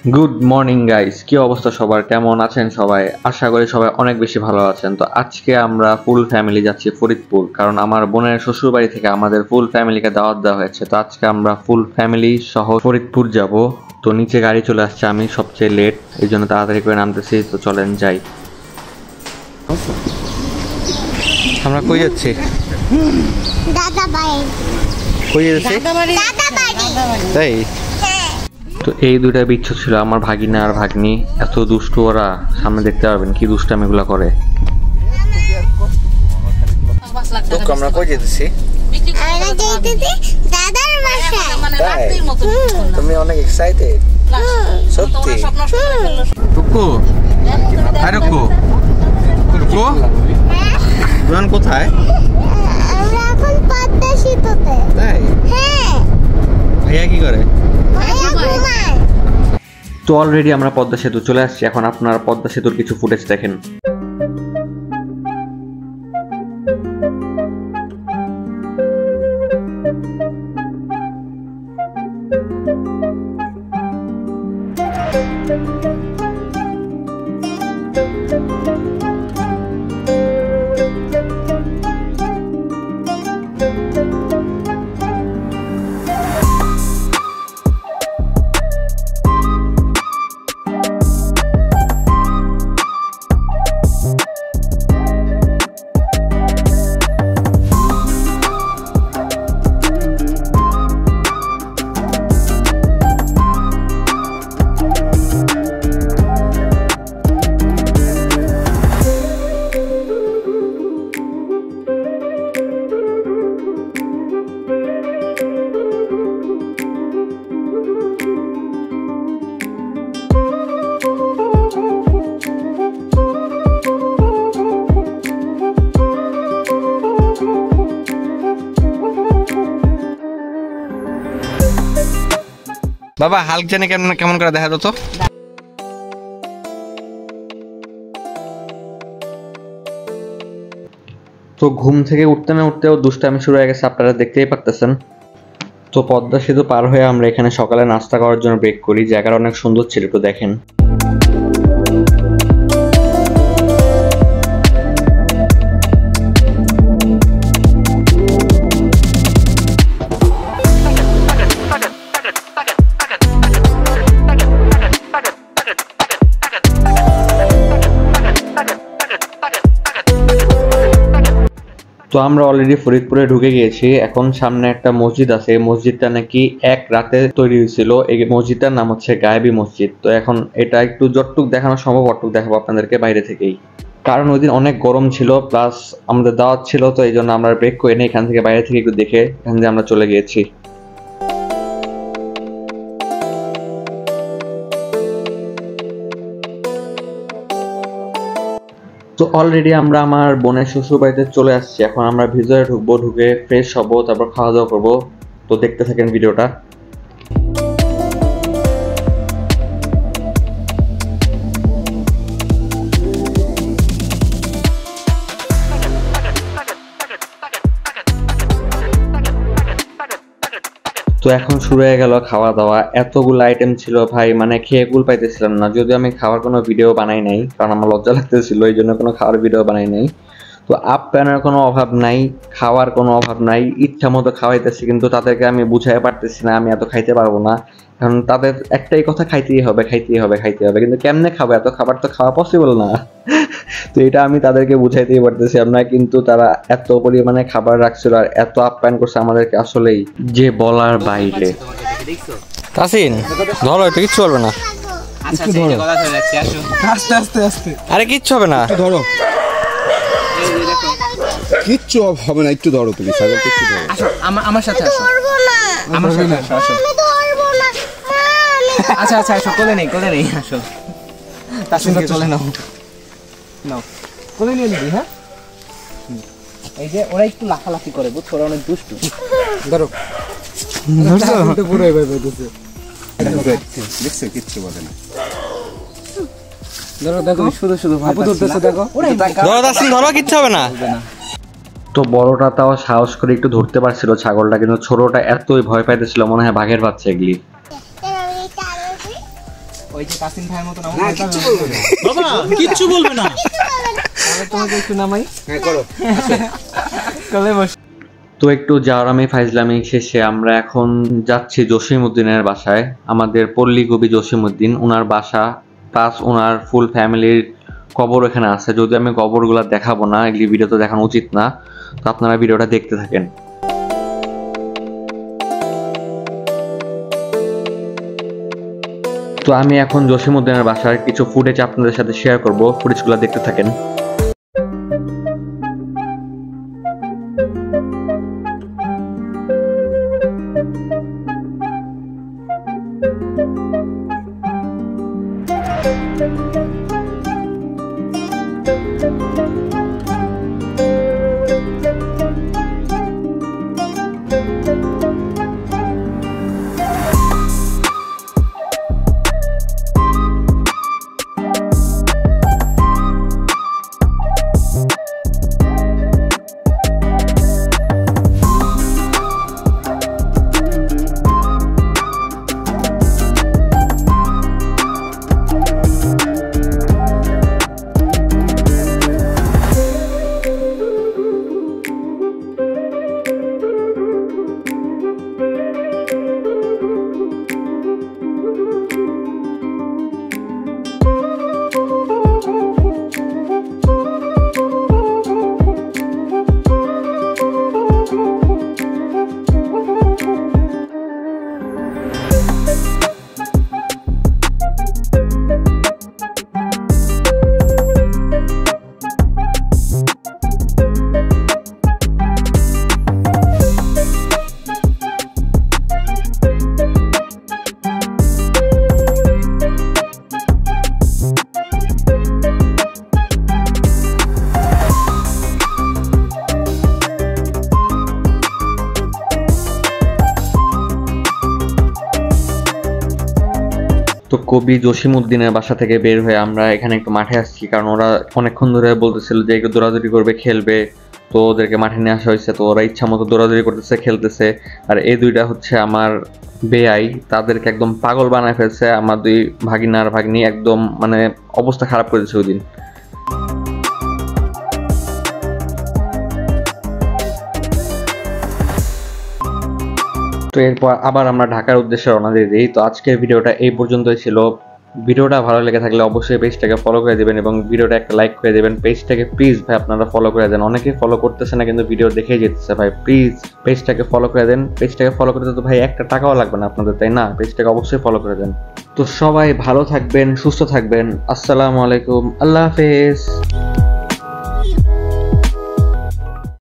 Good morning guys, কি অবস্থা সবার? কেমন আছেন সবাই? আশা করি সবাই অনেক বেশি ভালো আছেন। তো আজকে আমরা ফুল ফ্যামিলি যাচ্ছি ফরিদপুর, কারণ আমার বোনের শ্বশুর বাড়ি থেকে আমাদের ফুল ফ্যামিলিকে দাওয়াত দেওয়া হয়েছে। তো আজকে আমরা ফুল ফ্যামিলি সহ ফরিদপুর যাব। তো নিচে গাড়ি চলে আসছে, আমি সবচেয়ে লেট, এই জন্য তাড়াতাড়ি করে নামতেছি। তো চলেন যাই। আমরা কই যাচ্ছি? দাদা বাড়ি। কই যাচ্ছি? দাদা বাড়ি। তাই তো এই দুইটা বিচ্ছু ছিল, আমার ভাগিনা আর ভাগ্নি। এত দুষ্টু ওরা, সামনে দেখতে পারবেন কি দুষ্টামি গুলা করে। আমরা কই যেতেছি? আমরা যাইতেছি দাদার বাসায়। তুমি অনেক এক্সাইটেড? সত্যি? রুকু, আরে রুকু, রুকু, তুমি কোথায়? আমরা এখন পদ্মা সেতুতে। তাই? হ্যাঁ। ভাইয়া কি করে? ভাইয়া ঘুমায়। তো অলরেডি আমরা পদ্মা সেতু চলে আসছি। এখন আপনারা পদ্মা সেতুর কিছু ফুটেজ দেখেন। বাবা হাল্ক জানে কেমন কেমন করে দেখা যেত? তো ঘুম থেকে উঠতে না উঠতেও দুষ্টামি শুরু হয়ে গেছে, আপনারা দেখতেই পারতেছেন। তো পদ্মা সেতু পার হয়ে আমরা এখানে সকালে নাস্তা করার জন্য ব্রেক করি। জায়গাটা অনেক সুন্দর ছিল, একটু দেখেন। তো আমরা অলরেডি ফরিদপুরে ঢুকে গিয়েছি। এখন সামনে একটা মসজিদ আছে, এই মসজিদটা নাকি এক রাতে তৈরি হয়েছিল। এই মসজিদটার নাম হচ্ছে গায়েবী মসজিদ। তো এখন এটা একটু যতটুক দেখানো সম্ভব অতটুক দেখাবো আপনাদেরকে বাইরে থেকেই, কারণ ওই দিন অনেক গরম ছিল, প্লাস আমাদের দাওয়াত ছিল। তো এই জন্য আমরা ব্রেক করে নিয়ে এখান থেকে বাইরে থেকে একটু দেখে এখান থেকে আমরা চলে গিয়েছি। তো অলরেডি আমরা আমার বোনের শ্বশুর বাড়িতে চলে আসছি। এখন আমরা ভিতরে ঢুকবো, ঢুকে ফ্রেশ হবো, তারপর খাওয়া দাওয়া করবো। তো দেখতে থাকেন ভিডিওটা। তো এখন শুরু হয়ে গেল খাওয়া দাওয়া। এতগুলো আইটেম ছিল ভাই, মানে খেয়ে কুল পাইতেছিলাম না। যদিও আমি খাওয়ার কোনো ভিডিও বানাই নাই, কারণ আমার লজ্জা লাগতেছিল, এই জন্য কোনো খাওয়ার ভিডিও বানাই নাই। তো আপ্যায়নের কোনো অভাব নাই, খাওয়ার কোনো অভাব নাই, ইচ্ছা মতো খাওয়াইতেছি। কিন্তু তাদেরকে আমি বুঝাই পারতেছি না আমি এত খাইতে পারবো না, কারণ তাদের একটাই কথা, খাইতেই হবে খাইতেই হবে খাইতে হবে। কিন্তু কেমনে খাবো? এত খাবার তো খাওয়া পসিবল না। তো এটা আমি তাদেরকে বুঝাইতেই পারতেছিলাম না, কিন্তু তারা এত পরিমাণে খাবার রাখছিল আর এত আপ্যায়ন করছে আমাদেরকে, আসলেই যে বলার বাইরে। তাসিন ধরো, একটু কিচ্ছু হবে না। আস্তে আস্তে আস্তে, আরে কিচ্ছু হবে না, ধরো। কিচ্ছু হবে না, একটু ধরো তুমি। ছাগল একটু ধরো। আসো আমার সাথে আসো। আমার সাথে আসো, আসো। আচ্ছা আচ্ছা আসো, কোলে নেই আসো। তার সঙ্গে চলে নাও, নাও কোলে নিয়ে নিবি। হ্যাঁ, এই যে ওরা একটু লাফালাফি করে, বুঝছো, ওরা অনেক দুষ্টু। ধরো, পুরো এভাবে দেখছো, কিচ্ছু বলে না। ধরো, দেখো শুধু শুধু আপু ধরতেছে, দেখো। ধরো দাসিন, ধরো, কিচ্ছু হবে না। তো বড়টা তাও সাহস করে একটু ধরতে পারছিল ছাগলটা, কিন্তু ছোটটা এতই ভয় পাইতেছিল, মনে হয় বাঘের বাচ্চা এগুলি। ওই যে কাসিম ভাইয়ের মতো নাও না কিচ্ছু বলবো না বাবা কিচ্ছু বলবে না তাহলে তোমাকে একটু নামাই হ্যাঁ করো কলে বস তো একটু জাওরামি ফাইজলামি শেষে আমরা এখন যাচ্ছি জসিমউদ্দিনের বাসায়। আমাদের পল্লী কবি জসিমউদ্দিন, ওনার বাসা প্লাস ওনার ফুল ফ্যামিলির কবর এখানে আছে। যদি আমি কবরগুলো দেখাবো না, এগুলি ভিডিওতে দেখানো উচিত না, তো আপনারা ভিডিওটা দেখতে থাকেন। তো আমি এখন জসিমউদ্দিনের বাসার কিছু ফুটেজ আপনাদের সাথে শেয়ার করব, ফুটেজগুলো দেখতে থাকেন। তো কবি জসিমউদ্দিনের বাসা থেকে বের হয়ে আমরা এখানে একটু মাঠে আসছি, কারণ ওরা অনেকক্ষণ ধরে বলতেছিল যে একটু দৌড়াদৌড়ি করবে, খেলবে। তো ওদেরকে মাঠে নিয়ে আসা হয়েছে, তো ওরা ইচ্ছা মতো দৌড়াদৌড়ি করতেছে, খেলতেছে। আর এই দুইটা হচ্ছে আমার বেয়াই, তাদেরকে একদম পাগল বানায় ফেলছে। আমার দুই ভাগিনা আর ভাগ্নি একদম মানে অবস্থা খারাপ করেছে ওই দিন। তো এরপর আবার আমরা ঢাকার উদ্দেশ্যে রওনা দিয়ে দিই। তো আজকের ভিডিওটা এই পর্যন্তই ছিল। ভিডিওটা ভালো লেগে থাকলে অবশ্যই পেজটাকে ফলো করে দেবেন এবং ভিডিওটা একটা লাইক করে দেবেন। পেজটাকে প্লিজ ভাই আপনারা ফলো করে দেন, অনেকেই ফলো করতেছে না কিন্তু ভিডিও দেখেই যেতেছে। ভাই প্লিজ পেজটাকে ফলো করে দেন। পেজটাকে ফলো করতে তো ভাই একটা টাকাও লাগবে না আপনাদের, তাই না? পেজটাকে অবশ্যই ফলো করে দেন। তো সবাই ভালো থাকবেন, সুস্থ থাকবেন। আসসালামু আলাইকুম, আল্লাহ হাফেজ।